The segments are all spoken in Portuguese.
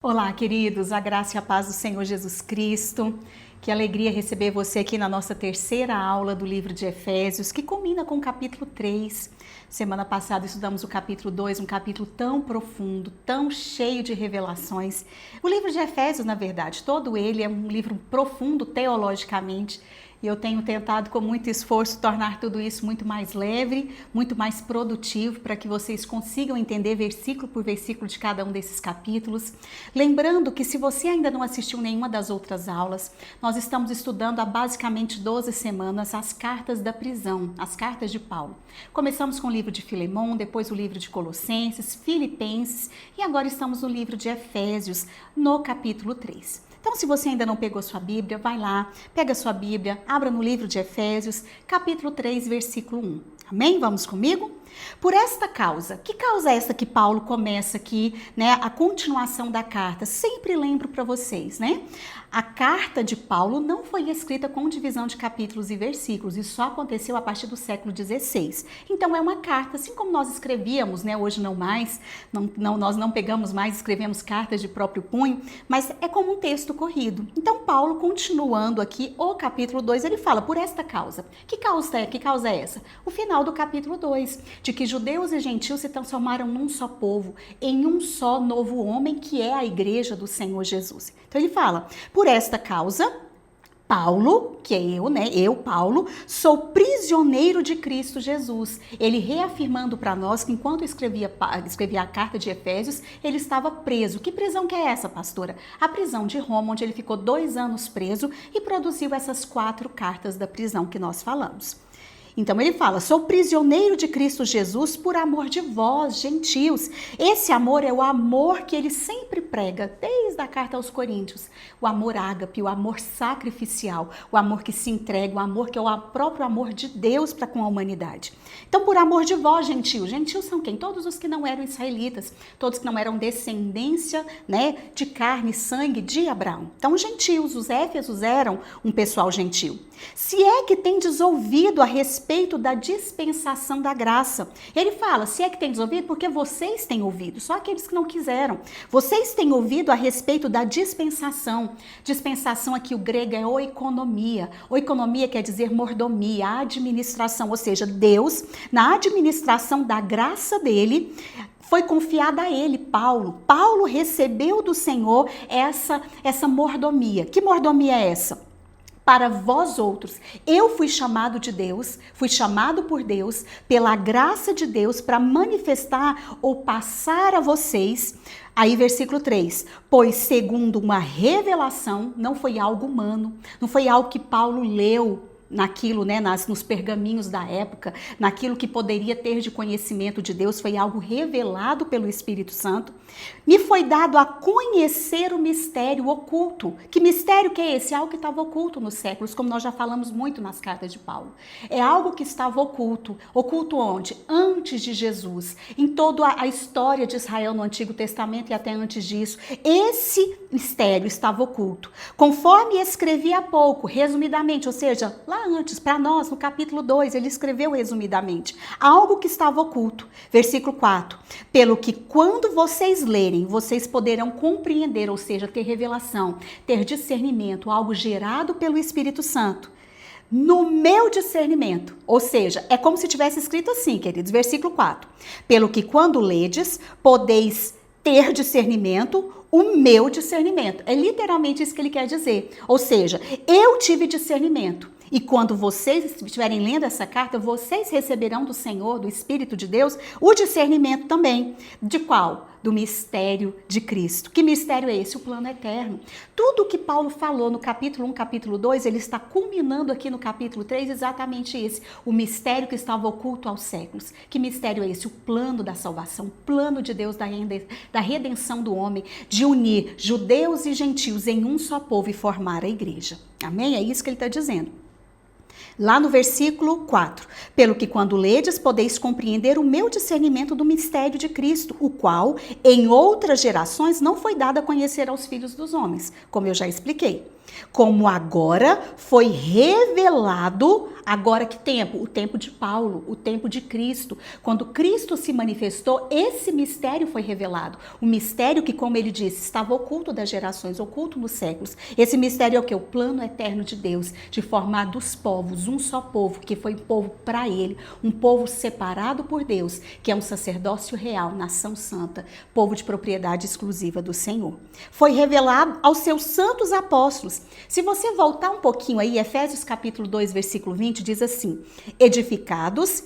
Olá, queridos, a graça e a paz do Senhor Jesus Cristo. Que alegria receber você aqui na nossa terceira aula do livro de Efésios, que culmina com o capítulo 3. Semana passada estudamos o capítulo 2, um capítulo tão profundo, tão cheio de revelações. O livro de Efésios, na verdade, todo ele é um livro profundo teologicamente, e eu tenho tentado com muito esforço tornar tudo isso muito mais leve, muito mais produtivo, para que vocês consigam entender versículo por versículo de cada um desses capítulos. Lembrando que se você ainda não assistiu nenhuma das outras aulas, nós estamos estudando há basicamente 12 semanas as cartas da prisão, as cartas de Paulo. Começamos com o livro de Filemão, depois o livro de Colossenses, Filipenses e agora estamos no livro de Efésios, no capítulo 3. Então, se você ainda não pegou sua Bíblia, vai lá, pega sua Bíblia, abra no livro de Efésios, capítulo 3, versículo 1. Amém? Vamos comigo? Por esta causa, que causa é essa que Paulo começa aqui, né? A continuação da carta. Sempre lembro para vocês, né? A carta de Paulo não foi escrita com divisão de capítulos e versículos. Isso só aconteceu a partir do século XVI. Então é uma carta, assim como nós escrevíamos, né? Hoje não mais, nós não pegamos mais, escrevemos cartas de próprio punho, mas é como um texto corrido. Então Paulo, continuando aqui o capítulo 2, ele fala, por esta causa. Que causa é essa? O final do capítulo 2, de que judeus e gentios se transformaram num só povo, em um só novo homem, que é a igreja do Senhor Jesus. Então ele fala, por esta causa, Paulo, que é eu, né? Eu, Paulo, sou prisioneiro de Cristo Jesus. Ele reafirmando para nós que enquanto escrevia a carta de Efésios, ele estava preso. Que prisão que é essa, pastora? A prisão de Roma, onde ele ficou 2 anos preso e produziu essas 4 cartas da prisão que nós falamos. Então ele fala, sou prisioneiro de Cristo Jesus por amor de vós, gentios. Esse amor é o amor que ele sempre prega, desde a carta aos Coríntios. O amor ágape, o amor sacrificial, o amor que se entrega, o amor que é o próprio amor de Deus para com a humanidade. Então, por amor de vós, gentios. Gentios são quem? Todos os que não eram israelitas, todos que não eram descendência, né, de carne e sangue de Abraão. Então, gentios, os éfesos eram um pessoal gentil. Se é que tendes ouvido a respeito da dispensação da graça. Ele fala, se é que tendes ouvido, porque vocês têm ouvido, só aqueles que não quiseram. Vocês têm ouvido a respeito da dispensação. Dispensação aqui, o grego é oikonomia. Oikonomia quer dizer mordomia, administração, ou seja, Deus, na administração da graça dele, foi confiada a ele, Paulo. Paulo recebeu do Senhor essa mordomia. Que mordomia é essa? Para vós outros, eu fui chamado de Deus, fui chamado por Deus, pela graça de Deus, para manifestar ou passar a vocês. Aí, versículo 3, pois segundo uma revelação, não foi algo humano, não foi algo que Paulo leu naquilo, né, nos pergaminhos da época, naquilo que poderia ter de conhecimento de Deus, foi algo revelado pelo Espírito Santo. Me foi dado a conhecer o mistério oculto. Que mistério que é esse? Algo que estava oculto nos séculos, como nós já falamos muito nas cartas de Paulo. É algo que estava oculto. Oculto onde? Antes de Jesus. Em toda a história de Israel no Antigo Testamento e até antes disso, esse mistério estava oculto. Conforme escrevi há pouco, resumidamente, ou seja, lá antes, para nós, no capítulo 2, ele escreveu resumidamente, algo que estava oculto. Versículo 4, pelo que quando vocês lerem, vocês poderão compreender, ou seja, ter revelação, ter discernimento, algo gerado pelo Espírito Santo. No meu discernimento, ou seja, é como se tivesse escrito assim, queridos, versículo 4, pelo que quando ledes, podeis ter discernimento, o meu discernimento. É literalmente isso que ele quer dizer. Ou seja, eu tive discernimento. E quando vocês estiverem lendo essa carta, vocês receberão do Senhor, do Espírito de Deus, o discernimento também. De qual? Do mistério de Cristo. Que mistério é esse? O plano eterno. Tudo o que Paulo falou no capítulo 1, capítulo 2, ele está culminando aqui no capítulo 3 exatamente esse. O mistério que estava oculto aos séculos. Que mistério é esse? O plano da salvação, o plano de Deus da redenção do homem, de unir judeus e gentios em um só povo e formar a igreja. Amém? É isso que ele está dizendo. Lá no versículo 4, pelo que quando ledes podeis compreender o meu discernimento do mistério de Cristo, o qual em outras gerações não foi dado a conhecer aos filhos dos homens, como eu já expliquei. como agora foi revelado. Agora que tempo? O tempo de Paulo, o tempo de Cristo. Quando Cristo se manifestou, esse mistério foi revelado. O mistério que, como ele disse, estava oculto das gerações, oculto nos séculos. Esse mistério é o que? O plano eterno de Deus, de formar dos povos um só povo, que foi um povo para ele, um povo separado por Deus, que é um sacerdócio real, nação santa, povo de propriedade exclusiva do Senhor. Foi revelado aos seus santos apóstolos. Se você voltar um pouquinho aí, Efésios capítulo 2, versículo 20, diz assim: edificados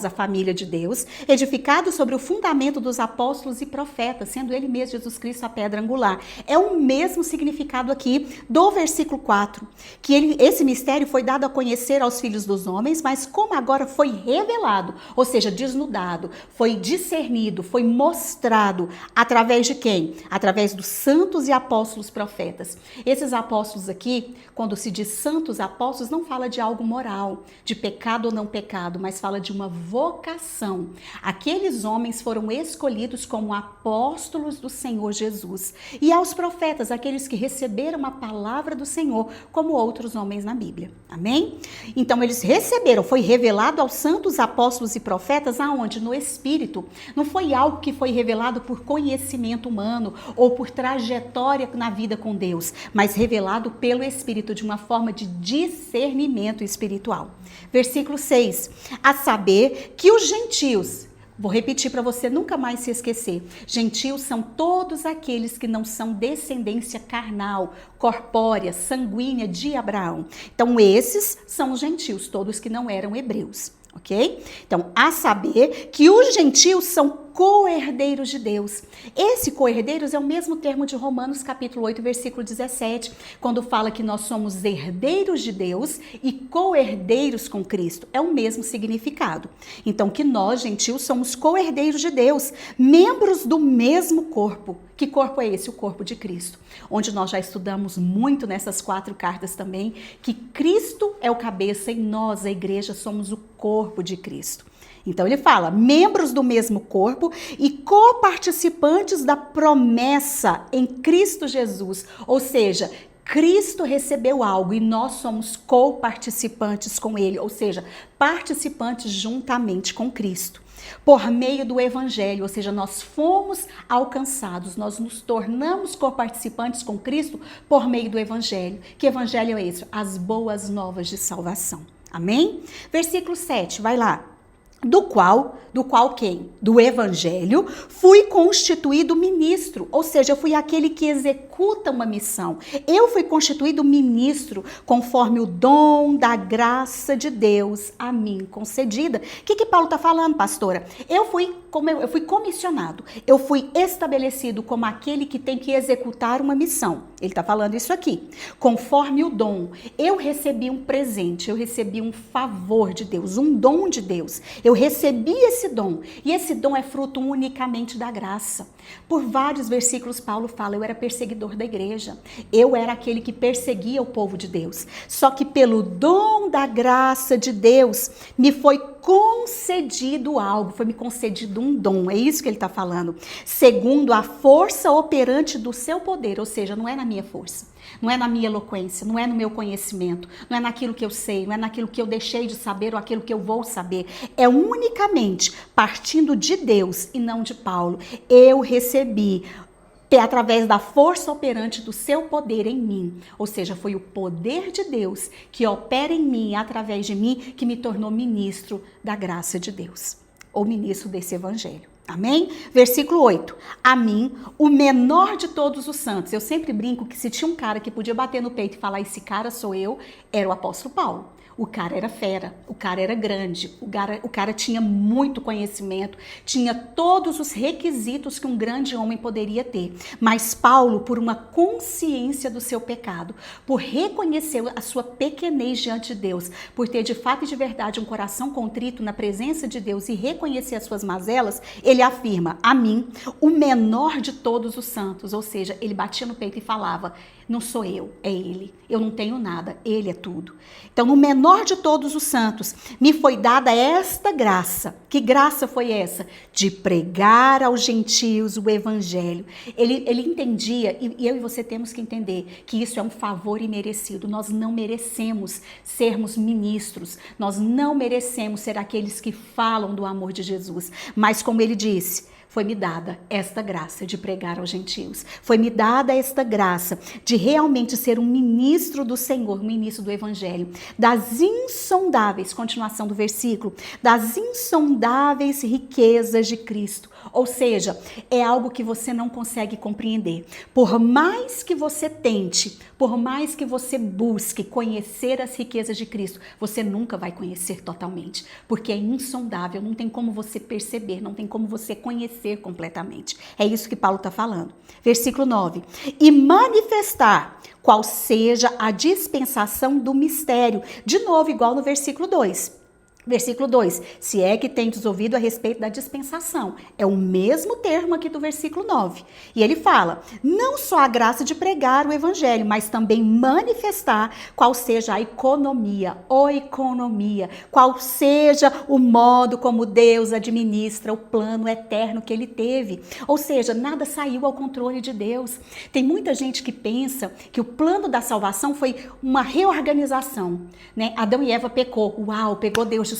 a família de Deus, edificados sobre o fundamento dos apóstolos e profetas, sendo ele mesmo, Jesus Cristo, a pedra angular. É o mesmo significado aqui do versículo 4, que esse mistério foi dado a conhecer aos filhos dos homens, mas como agora foi revelado, ou seja, desnudado, foi discernido, foi mostrado, através de quem? Através dos santos e apóstolos profetas. Esses apóstolos aqui, quando se diz santos apóstolos, não fala de algo moral, de pecado ou não pecado, mas fala de uma vocação. Aqueles homens foram escolhidos como apóstolos do Senhor Jesus. E aos profetas, aqueles que receberam a palavra do Senhor, como outros homens na Bíblia. Amém? Então eles receberam, foi revelado aos santos apóstolos e profetas aonde? No Espírito. Não foi algo que foi revelado por conhecimento humano ou por trajetória na vida com Deus, mas revelado pelo Espírito, de uma forma de discernimento espiritual. Versículo 6, a saber que os gentios, vou repetir para você nunca mais se esquecer, gentios são todos aqueles que não são descendência carnal, corpórea, sanguínea de Abraão. Então esses são os gentios, todos que não eram hebreus. Ok? Então, a saber que os gentios são co-herdeiros de Deus. Esse co-herdeiros é o mesmo termo de Romanos capítulo 8, versículo 17, quando fala que nós somos herdeiros de Deus e co-herdeiros com Cristo. É o mesmo significado. Então, que nós, gentios, somos co-herdeiros de Deus, membros do mesmo corpo. Que corpo é esse? O corpo de Cristo. Onde nós já estudamos muito nessas 4 cartas também, que Cristo é o cabeça e nós, a igreja, somos o corpo de Cristo. Então ele fala, membros do mesmo corpo e coparticipantes da promessa em Cristo Jesus. Ou seja, Cristo recebeu algo e nós somos coparticipantes com ele, ou seja, participantes juntamente com Cristo. Por meio do evangelho, ou seja, nós fomos alcançados, nós nos tornamos coparticipantes com Cristo por meio do evangelho. Que evangelho é esse? As boas novas de salvação. Amém? Versículo 7, vai lá. Do qual quem? Do evangelho, fui constituído ministro, ou seja, eu fui aquele que executa uma missão. Eu fui constituído ministro conforme o dom da graça de Deus a mim concedida. O que Paulo está falando, pastora? Eu fui comissionado, eu fui estabelecido como aquele que tem que executar uma missão. Ele está falando isso aqui. Conforme o dom, eu recebi um presente, eu recebi um favor de Deus, um dom de Deus. Eu recebi esse dom, e esse dom é fruto unicamente da graça. Por vários versículos Paulo fala, eu era perseguidor da igreja, eu era aquele que perseguia o povo de Deus. Só que pelo dom da graça de Deus, me foi concedido algo, foi me concedido um dom, é isso que ele está falando. Segundo a força operante do seu poder, ou seja, não é na minha força. Não é na minha eloquência, não é no meu conhecimento, não é naquilo que eu sei, não é naquilo que eu deixei de saber ou aquilo que eu vou saber. É unicamente partindo de Deus e não de Paulo. Eu recebi através da força operante do seu poder em mim. Ou seja, foi o poder de Deus que opera em mim, através de mim, que me tornou ministro da graça de Deus. Ou ministro desse evangelho. Amém? Versículo 8. A mim, o menor de todos os santos. Eu sempre brinco que se tinha um cara que podia bater no peito e falar, esse cara sou eu, era o apóstolo Paulo. O cara era fera, o cara era grande, o cara tinha muito conhecimento, tinha todos os requisitos que um grande homem poderia ter. Mas Paulo, por uma consciência do seu pecado, por reconhecer a sua pequenez diante de Deus, por ter de fato e de verdade um coração contrito na presença de Deus e reconhecer as suas mazelas, ele afirma, a mim, o menor de todos os santos, ou seja, ele batia no peito e falava, não sou eu, é ele, eu não tenho nada, ele é tudo. Então, no menor menor de todos os santos, me foi dada esta graça. Que graça foi essa? De pregar aos gentios o evangelho. Ele entendia, e eu e você temos que entender, que isso é um favor imerecido. Nós não merecemos sermos ministros, nós não merecemos ser aqueles que falam do amor de Jesus. Mas como ele disse, foi-me dada esta graça de pregar aos gentios. Foi-me dada esta graça de realmente ser um ministro do Senhor, um ministro do Evangelho. Das insondáveis, continuação do versículo, das insondáveis riquezas de Cristo. Ou seja, é algo que você não consegue compreender. Por mais que você tente, por mais que você busque conhecer as riquezas de Cristo, você nunca vai conhecer totalmente, porque é insondável, não tem como você perceber, não tem como você conhecer completamente. É isso que Paulo está falando. Versículo 9. E manifestar qual seja a dispensação do mistério. De novo, igual no versículo 2. Versículo 2, se é que tendes ouvido a respeito da dispensação. É o mesmo termo aqui do versículo 9. E ele fala, não só a graça de pregar o evangelho, mas também manifestar qual seja a economia, qual seja o modo como Deus administra o plano eterno que ele teve. Ou seja, nada saiu ao controle de Deus. Tem muita gente que pensa que o plano da salvação foi uma reorganização, né? Adão e Eva pecou, pegou Deus.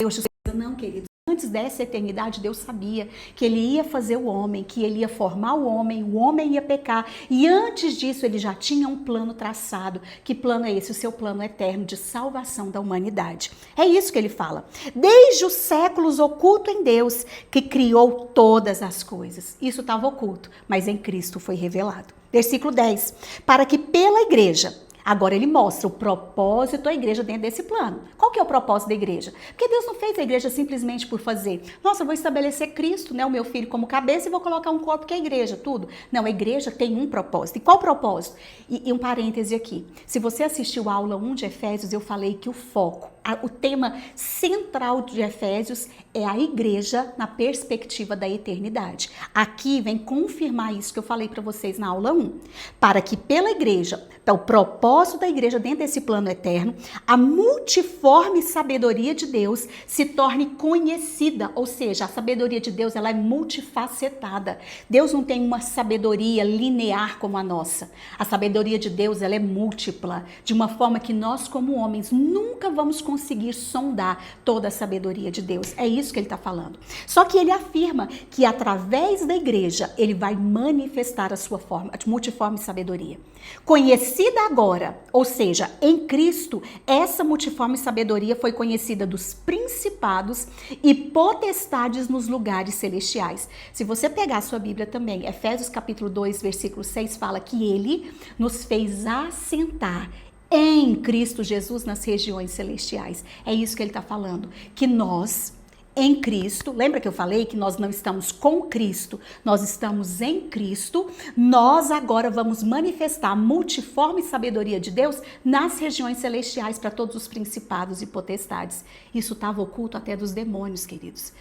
Não, queridos. Antes dessa eternidade, Deus sabia que ele ia fazer o homem, que ele ia formar o homem ia pecar. E antes disso, ele já tinha um plano traçado. Que plano é esse? O seu plano eterno de salvação da humanidade. É isso que ele fala. Desde os séculos oculto em Deus, que criou todas as coisas. Isso estava oculto, mas em Cristo foi revelado. Versículo 10. Para que pela igreja... Agora ele mostra o propósito da igreja dentro desse plano. Qual que é o propósito da igreja? Porque Deus não fez a igreja simplesmente por fazer. Nossa, eu vou estabelecer Cristo, né, o meu filho como cabeça e vou colocar um corpo que é a igreja, tudo. Não, a igreja tem um propósito. E qual propósito? E um parêntese aqui. Se você assistiu a aula 1 de Efésios, eu falei que o foco, o tema central de Efésios é a igreja na perspectiva da eternidade. Aqui vem confirmar isso que eu falei para vocês na aula 1. Para que pela igreja, o propósito da igreja dentro desse plano eterno, a multiforme sabedoria de Deus se torne conhecida, ou seja, a sabedoria de Deus ela é multifacetada. Deus não tem uma sabedoria linear como a nossa. A sabedoria de Deus ela é múltipla, de uma forma que nós como homens nunca vamos conseguir sondar toda a sabedoria de Deus. É isso que ele está falando. Só que ele afirma que através da igreja ele vai manifestar a sua forma, a multiforme sabedoria. Conhecida agora, ou seja, em Cristo, essa multiforme sabedoria foi conhecida dos principados e potestades nos lugares celestiais. Se você pegar a sua Bíblia também, Efésios capítulo 2, versículo 6, fala que ele nos fez assentar em Cristo Jesus nas regiões celestiais. É isso que ele está falando, que nós... Em Cristo, lembra que eu falei que nós não estamos com Cristo, nós estamos em Cristo, nós agora vamos manifestar a multiforme sabedoria de Deus nas regiões celestiais para todos os principados e potestades. Isso estava oculto até dos demônios, queridos.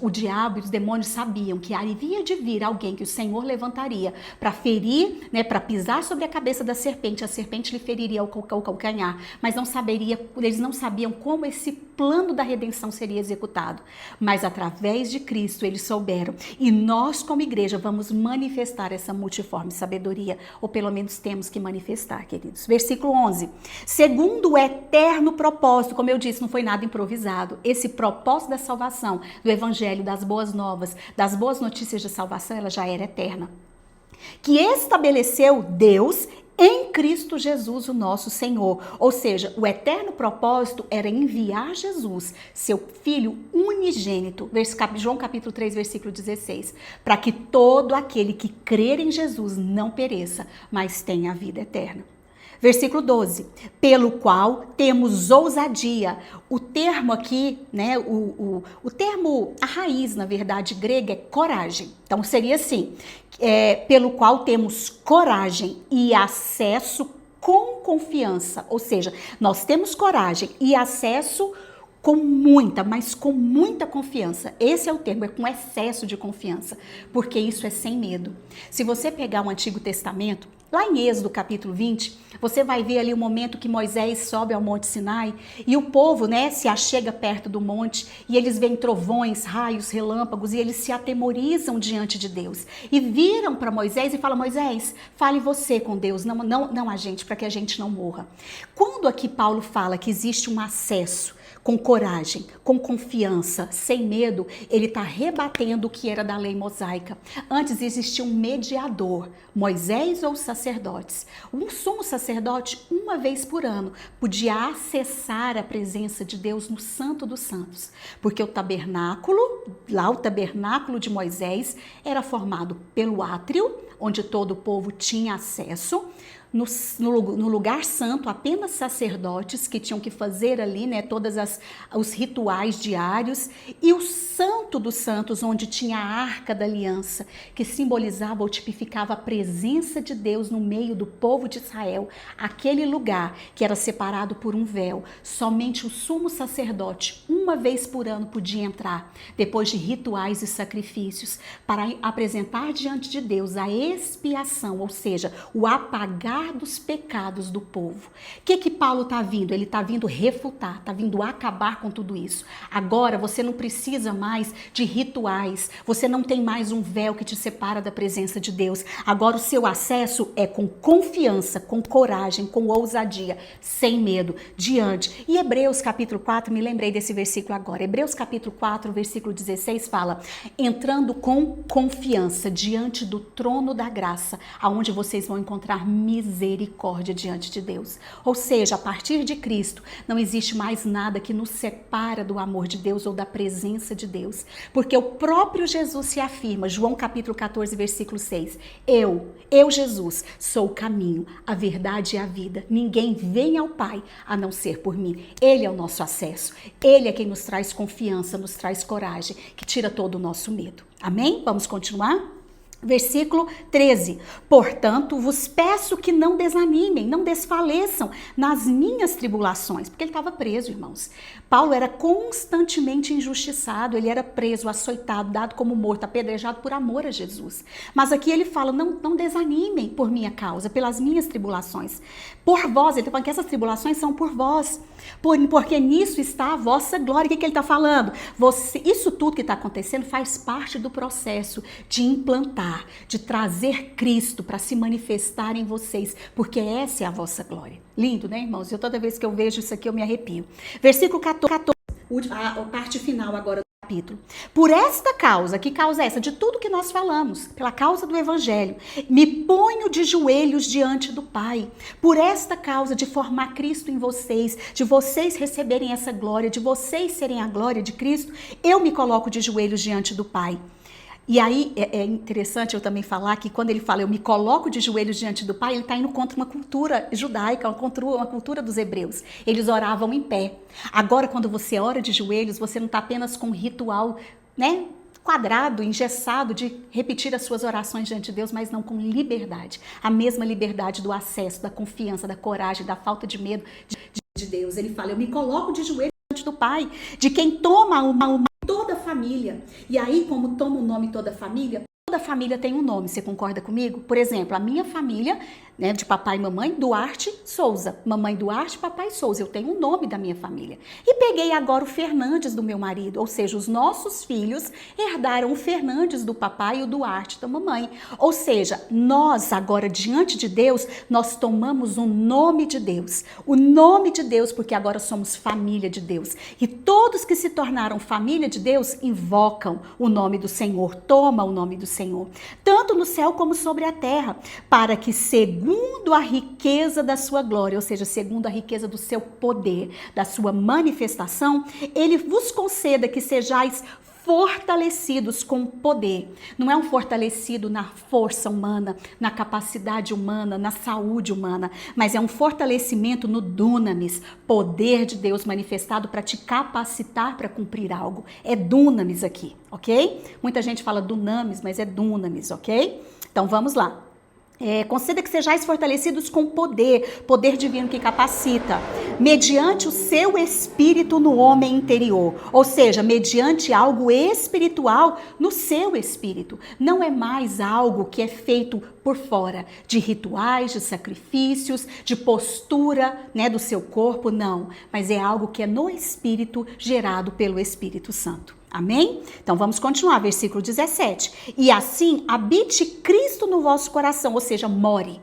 O diabo e os demônios sabiam que havia de vir alguém que o Senhor levantaria para ferir, né, para pisar sobre a cabeça da serpente, a serpente lhe feriria o calcanhar, mas eles não sabiam como esse plano da redenção seria executado. Mas através de Cristo eles souberam. E nós como igreja vamos manifestar essa multiforme sabedoria, ou pelo menos temos que manifestar, queridos. Versículo 11. Segundo o eterno propósito, como eu disse, não foi nada improvisado. Esse propósito da salvação, do evangelho, das boas novas, das boas notícias de salvação, ela já era eterna. Que estabeleceu Deus em Cristo Jesus, o nosso Senhor. Ou seja, o eterno propósito era enviar Jesus, seu Filho unigênito, João capítulo 3, versículo 16, para que todo aquele que crer em Jesus não pereça, mas tenha a vida eterna. Versículo 12, pelo qual temos ousadia. O termo aqui, né, o termo, a raiz, na verdade, grega é coragem. Então, seria assim, pelo qual temos coragem e acesso com confiança. Ou seja, nós temos coragem e acesso com muita confiança. Esse é o termo, é com excesso de confiança, porque isso é sem medo. Se você pegar o Antigo Testamento, Lá em Êxodo capítulo 20, você vai ver ali o momento que Moisés sobe ao Monte Sinai e o povo, né, se achega perto do monte e eles veem trovões, raios, relâmpagos e eles se atemorizam diante de Deus. E viram para Moisés e falam: Moisés, fale você com Deus, não a gente, para que a gente não morra. Quando aqui Paulo fala que existe um acesso com coragem, com confiança, sem medo, ele está rebatendo o que era da lei mosaica. Antes existia um mediador, Moisés ou os sacerdotes. Um sumo sacerdote, uma vez por ano, podia acessar a presença de Deus no Santo dos Santos, porque o tabernáculo de Moisés, era formado pelo átrio, onde todo o povo tinha acesso. No lugar santo, apenas sacerdotes que tinham que fazer ali, né, os rituais diários, e o Santo dos Santos, onde tinha a Arca da Aliança, que simbolizava ou tipificava a presença de Deus no meio do povo de Israel, aquele lugar que era separado por um véu. Somente o sumo sacerdote, uma vez por ano, podia entrar, depois de rituais e sacrifícios, para apresentar diante de Deus a expiação, ou seja, o apagar dos pecados do povo. O que Paulo está vindo? Ele está vindo refutar, está vindo acabar com tudo isso. Agora você não precisa mais de rituais, você não tem mais um véu que te separa da presença de Deus. Agora o seu acesso é com confiança, com coragem, com ousadia, sem medo, diante. E Hebreus capítulo 4, me lembrei desse versículo agora. Hebreus capítulo 4, versículo 16 fala: entrando com confiança diante do trono da graça, aonde vocês vão encontrar misericórdia diante de Deus. Ou seja, a partir de Cristo, não existe mais nada que nos separa do amor de Deus ou da presença de Deus, porque o próprio Jesus se afirma, João capítulo 14, versículo 6, eu, Jesus, sou o caminho, a verdade e a vida. Ninguém vem ao Pai a não ser por mim. Ele é o nosso acesso. Ele é quem nos traz confiança, nos traz coragem, que tira todo o nosso medo. Amém? Vamos continuar? Versículo 13, portanto, vos peço que não desanimem, não desfaleçam nas minhas tribulações, porque ele estava preso, irmãos. Paulo era constantemente injustiçado, ele era preso, açoitado, dado como morto, apedrejado por amor a Jesus. Mas aqui ele fala, não desanimem por minha causa, pelas minhas tribulações. Por vós, ele está falando que essas tribulações são por vós, porque nisso está a vossa glória. O que ele está falando? Isso tudo que está acontecendo faz parte do processo de implantar, de trazer Cristo para se manifestar em vocês, porque essa é a vossa glória. Lindo, né, irmãos? Toda vez que eu vejo isso aqui eu me arrepio. Versículo 14, a parte final agora do capítulo. Por esta causa, que causa é essa? De tudo que nós falamos, pela causa do evangelho, me ponho de joelhos diante do Pai. Por esta causa de formar Cristo em vocês, de vocês receberem essa glória, de vocês serem a glória de Cristo, eu me coloco de joelhos diante do Pai. E aí é interessante eu também falar que quando ele fala eu me coloco de joelhos diante do Pai, ele está indo contra uma cultura judaica, uma cultura dos hebreus. Eles oravam em pé. Agora, quando você ora de joelhos, você não está apenas com um ritual, né, quadrado, engessado de repetir as suas orações diante de Deus, mas não com liberdade. A mesma liberdade do acesso, da confiança, da coragem, da falta de medo de Deus. Ele fala, eu me coloco de joelhos diante do Pai, de quem toma toda a família. E aí, como toma o nome toda a família tem um nome, você concorda comigo? Por exemplo, a minha família, né, de papai e mamãe, Duarte Souza. Mamãe Duarte, papai Souza. Eu tenho o nome da minha família. E peguei agora o Fernandes do meu marido, ou seja, os nossos filhos herdaram o Fernandes do papai e o Duarte da mamãe. Ou seja, nós agora diante de Deus, nós tomamos o nome de Deus. O nome de Deus, porque agora somos família de Deus. E todos que se tornaram família de Deus invocam o nome do Senhor, tomam o nome do Senhor, tanto no céu como sobre a terra, para que segundo a riqueza da sua glória, ou seja, segundo a riqueza do seu poder, da sua manifestação, ele vos conceda que sejais fortalecidos com poder. Não é um fortalecido na força humana, na capacidade humana, na saúde humana, mas é um fortalecimento no dunamis, poder de Deus manifestado para te capacitar para cumprir algo. É dunamis aqui, ok? Muita gente fala dunamis, mas é dunamis, ok? Então vamos lá. Conceda que sejais fortalecidos com poder divino que capacita, mediante o seu espírito no homem interior, ou seja, mediante algo espiritual no seu espírito. Não é mais algo que é feito por fora, de rituais, de sacrifícios, de postura, do seu corpo, não, mas é algo que é no espírito, gerado pelo Espírito Santo. Amém? Então vamos continuar, versículo 17. E assim habite Cristo no vosso coração, ou seja, more,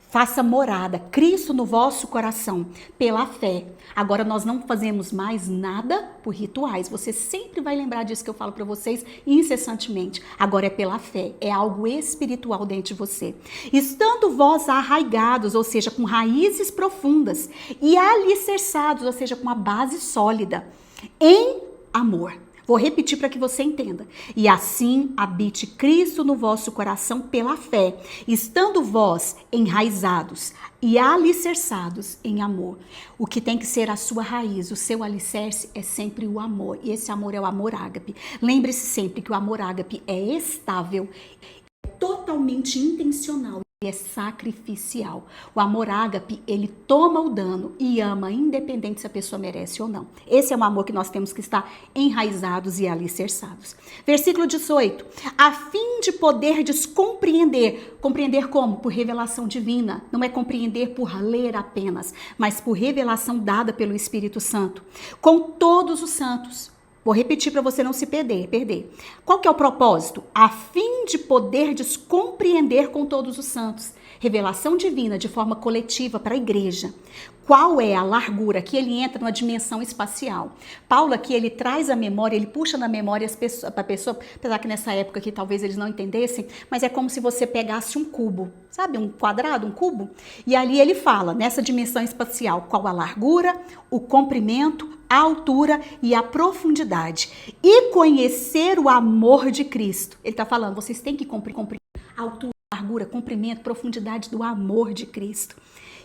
faça morada, Cristo no vosso coração, pela fé. Agora nós não fazemos mais nada por rituais, você sempre vai lembrar disso que eu falo para vocês incessantemente. Agora é pela fé, é algo espiritual dentro de você. Estando vós arraigados, ou seja, com raízes profundas, e alicerçados, ou seja, com uma base sólida, em amor. Vou repetir para que você entenda. E assim habite Cristo no vosso coração pela fé, estando vós enraizados e alicerçados em amor. O que tem que ser a sua raiz, o seu alicerce é sempre o amor. E esse amor é o amor ágape. Lembre-se sempre que o amor ágape é estável, é totalmente intencional. É sacrificial. O amor ágape, ele toma o dano e ama, independente se a pessoa merece ou não. Esse é um amor que nós temos que estar enraizados e alicerçados. Versículo 18. A fim de poderdes compreender. Compreender como? Por revelação divina. Não é compreender por ler apenas, mas por revelação dada pelo Espírito Santo. Com todos os santos. Vou repetir para você não se perder. Qual que é o propósito? A fim de poderdes compreender com todos os santos. Revelação divina de forma coletiva para a igreja. Qual é a largura? Aqui ele entra numa dimensão espacial. Paulo aqui, ele traz a memória, ele puxa na memória para a pessoa, apesar que nessa época aqui talvez eles não entendessem, mas é como se você pegasse um cubo, sabe? Um quadrado, um cubo. E ali ele fala, nessa dimensão espacial, qual a largura, o comprimento, a altura e a profundidade. E conhecer o amor de Cristo. Ele está falando, vocês têm que compreender a altura, largura, comprimento, profundidade do amor de Cristo.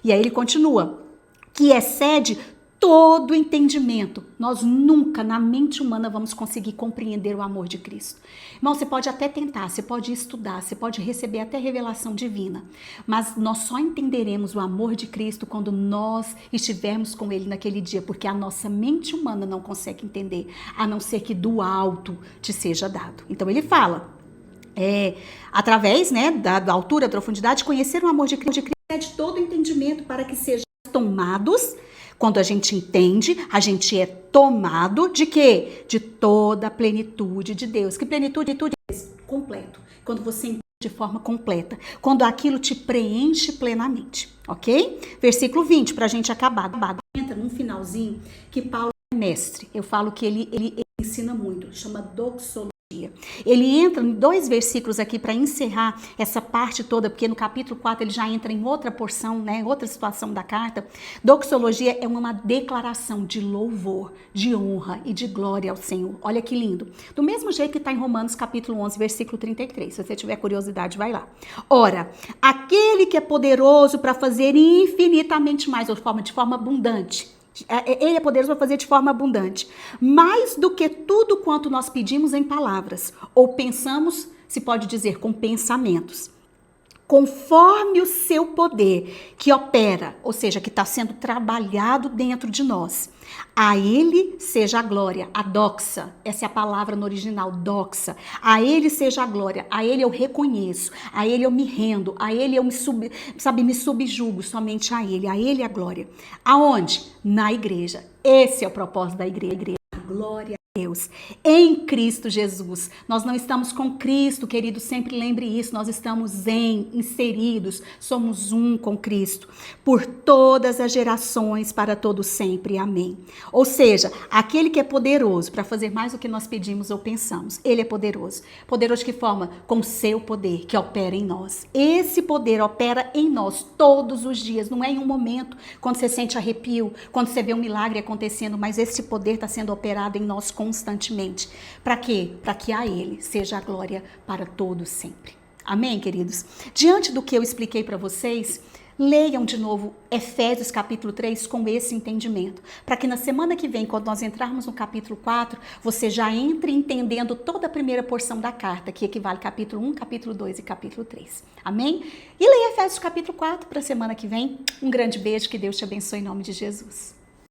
E aí ele continua, que excede todo entendimento. Nós nunca, na mente humana, vamos conseguir compreender o amor de Cristo. Irmão, você pode até tentar, você pode estudar, você pode receber até revelação divina, mas nós só entenderemos o amor de Cristo quando nós estivermos com Ele naquele dia, porque a nossa mente humana não consegue entender, a não ser que do alto te seja dado. Então ele fala, através da altura, da profundidade, conhecer o amor de Cristo, de todo entendimento para que sejam tomados. Quando a gente entende, a gente é tomado de quê? De toda a plenitude de Deus. Que plenitude? Completo. Quando você entende de forma completa. Quando aquilo te preenche plenamente. Ok? Versículo 20, para a gente acabar. Entra num finalzinho que Paulo é mestre. Eu falo que ele ensina muito. Chama doxologia. Ele entra em 2 versículos aqui para encerrar essa parte toda, porque no capítulo 4 ele já entra em outra porção, outra situação da carta. Doxologia é uma declaração de louvor, de honra e de glória ao Senhor. Olha que lindo. Do mesmo jeito que está em Romanos capítulo 11, versículo 33. Se você tiver curiosidade, vai lá. Ora, aquele que é poderoso para fazer infinitamente mais, ou de forma abundante. Ele é poderoso para fazer de forma abundante. Mais do que tudo quanto nós pedimos em palavras, ou pensamos, se pode dizer, com pensamentos. Conforme o seu poder que opera, ou seja, que está sendo trabalhado dentro de nós. A ele seja a glória, a doxa, essa é a palavra no original, doxa. A ele seja a glória, a ele eu reconheço, a ele eu me rendo, a ele eu me subjugo, somente a ele a glória. Aonde? Na igreja. Esse é o propósito da igreja. A glória a Deus. Em Cristo Jesus. Nós não estamos com Cristo, querido, sempre lembre isso, nós estamos inseridos, somos um com Cristo, por todas as gerações, para todo sempre, amém. Ou seja, aquele que é poderoso para fazer mais do que nós pedimos ou pensamos, ele é poderoso. Poderoso de que forma? Com o seu poder, que opera em nós. Esse poder opera em nós todos os dias, não é em um momento, quando você sente arrepio, quando você vê um milagre acontecendo, mas esse poder está sendo operado em nós constantemente. Para quê? Para que a ele seja a glória para todos sempre. Amém, queridos? Diante do que eu expliquei para vocês, Leiam de novo Efésios capítulo 3 com esse entendimento, para que na semana que vem, quando nós entrarmos no capítulo 4, você já entre entendendo toda a primeira porção da carta, que equivale capítulo 1, capítulo 2 e capítulo 3. Amém? E leia Efésios capítulo 4 para a semana que vem. Um grande beijo, que Deus te abençoe em nome de Jesus.